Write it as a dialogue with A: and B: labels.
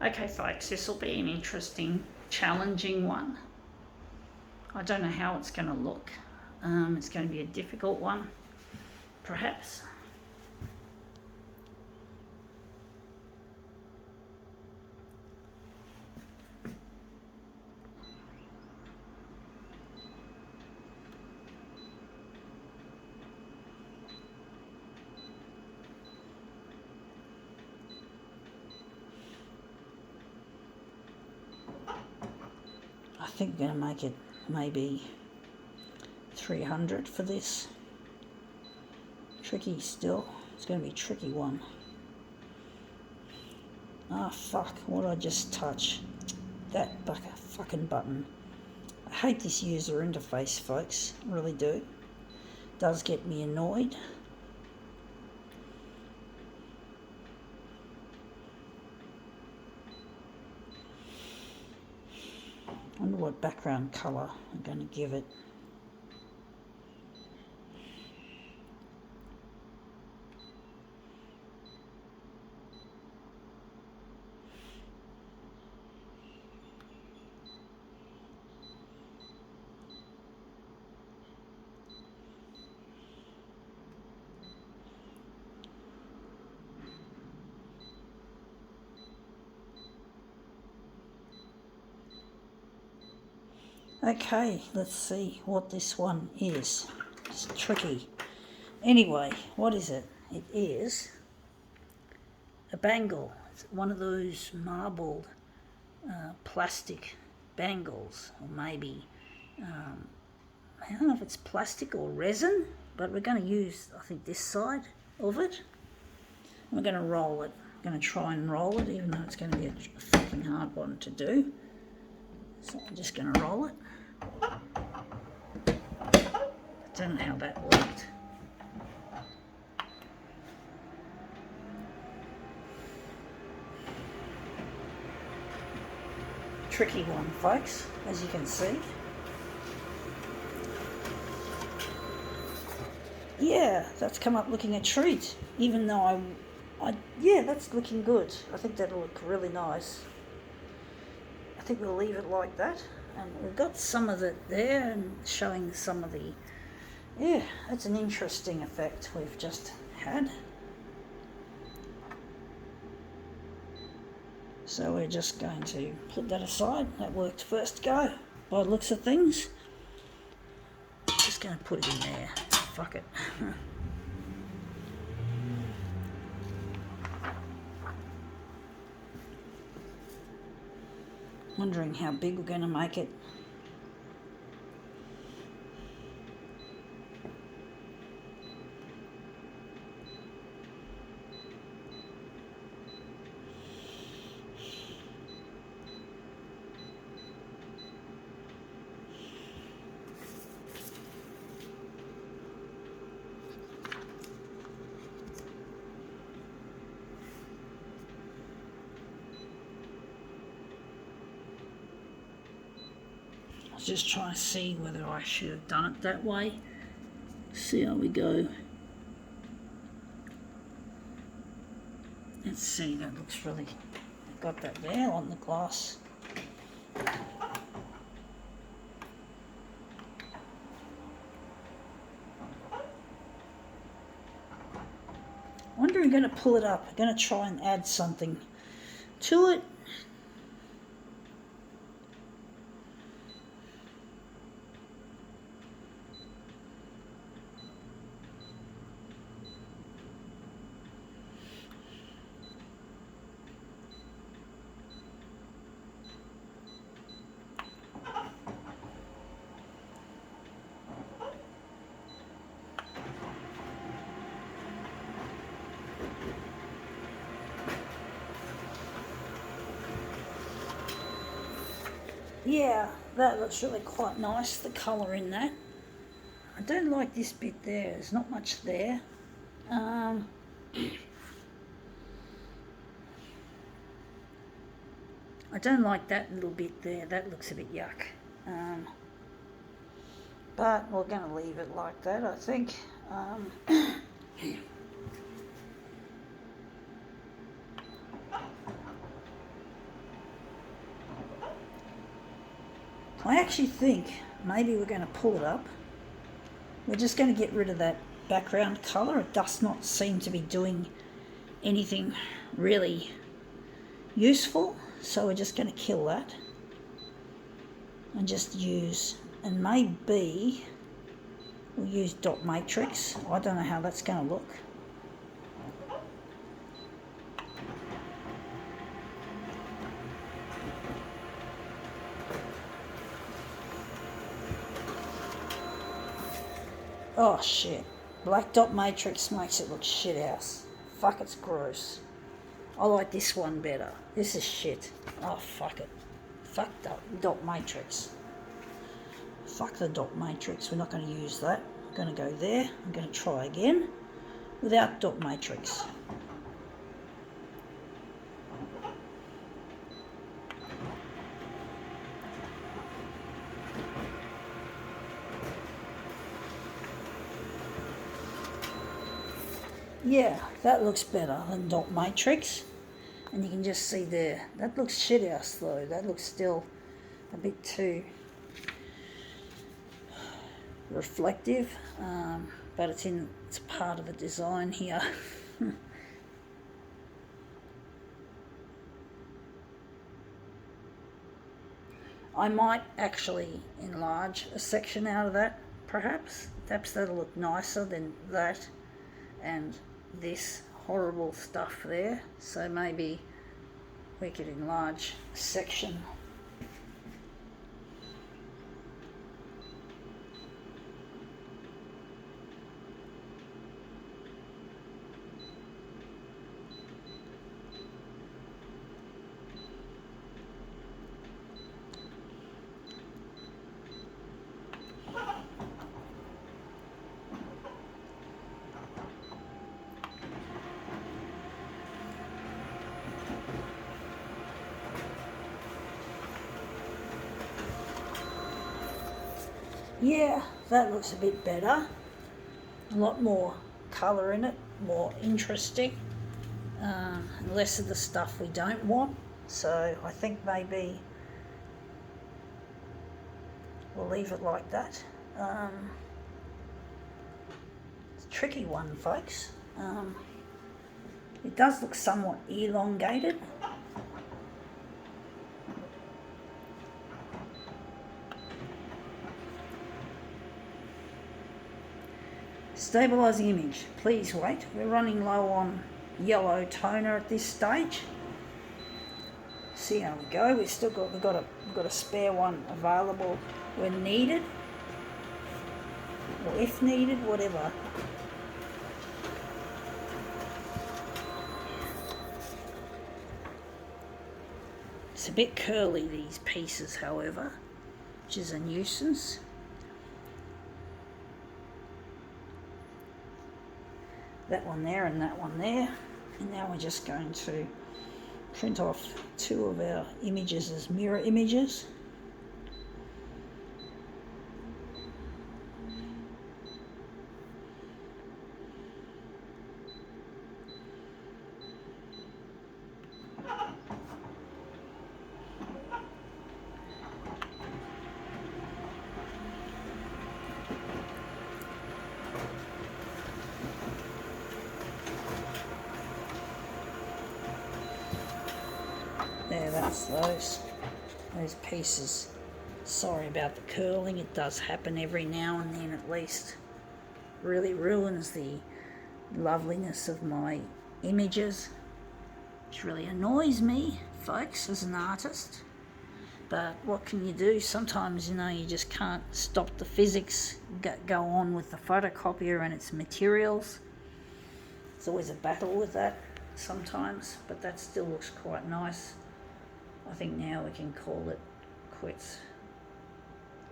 A: Okay folks, this will be an interesting, challenging one. I don't know how it's going to look. It's going to be a difficult one, perhaps. I think we're going to make it maybe 300 for this. Tricky still. It's going to be a tricky one. Ah, fuck. What did I just touch? That fucking button. I hate this user interface, folks. I really do. It does get me annoyed. I wonder what background colour I'm going to give it. Okay, let's see what this one is. It's tricky. Anyway, what is it? It is a bangle. It's one of those marbled plastic bangles, or maybe, I don't know if it's plastic or resin, but we're going to use, I think, this side of it. And we're going to roll it. I'm going to try and roll it, even though it's going to be a fucking hard one to do. So I'm just going to roll it. I don't know how that worked. Tricky one, folks, as you can see. Yeah, that's come up looking a treat, even though yeah, that's looking good. I think that'll look really nice. I think we'll leave it like that. And we've got some of it there and showing some of the, yeah, that's an interesting effect we've just had. So we're just going to put that aside. That worked first go, by the looks of things. Just going to put it in there. Fuck it. Wondering how big we're going to make it. I was just trying to see whether I should have done it that way. See how we go. Let's see, that looks really, got that there on the glass. I wonder if I'm going to pull it up. I'm going to try and add something to it. Yeah, that looks really quite nice, the colour in that. I don't like this bit there, there's not much there. I don't like that little bit there, that looks a bit yuck. But we're going to leave it like that, I think. I actually think maybe we're going to pull it up. We're just going to get rid of that background colour. It does not seem to be doing anything really useful, so we're just going to kill that and just use, and maybe we'll use dot matrix. I don't know how that's going to look. Oh shit, black dot matrix makes it look shit house. Fuck, it's gross. I like this one better. This is shit. Oh, fuck it. Fuck that dot matrix. Fuck the dot matrix. We're not going to use that. I'm going to go there. I'm going to try again without dot matrix. Yeah, that looks better than dot matrix. And you can just see there, that looks shit house though. That looks still a bit too reflective, but it's part of the design here. I might actually enlarge a section out of that, perhaps. Perhaps that'll look nicer than that and this horrible stuff there. So maybe we could enlarge a section. Yeah, that looks a bit better. A lot more colour in it, more interesting. Less of the stuff we don't want. So I think maybe we'll leave it like that. It's a tricky one, folks. It does look somewhat elongated. Stabilising image, please wait. We're running low on yellow toner at this stage. See how we go. We've got a spare one available when needed, or if needed, whatever. It's a bit curly, these pieces, however, which is a nuisance. That one there and that one there. And now we're just going to print off two of our images as mirror images. There, that's those pieces. Sorry about the curling, it does happen every now and then at least. Really ruins the loveliness of my images, which really annoys me, folks, as an artist. But what can you do? Sometimes, you just can't stop the physics go on with the photocopier and its materials. It's always a battle with that sometimes, but that still looks quite nice. I think now we can call it quits.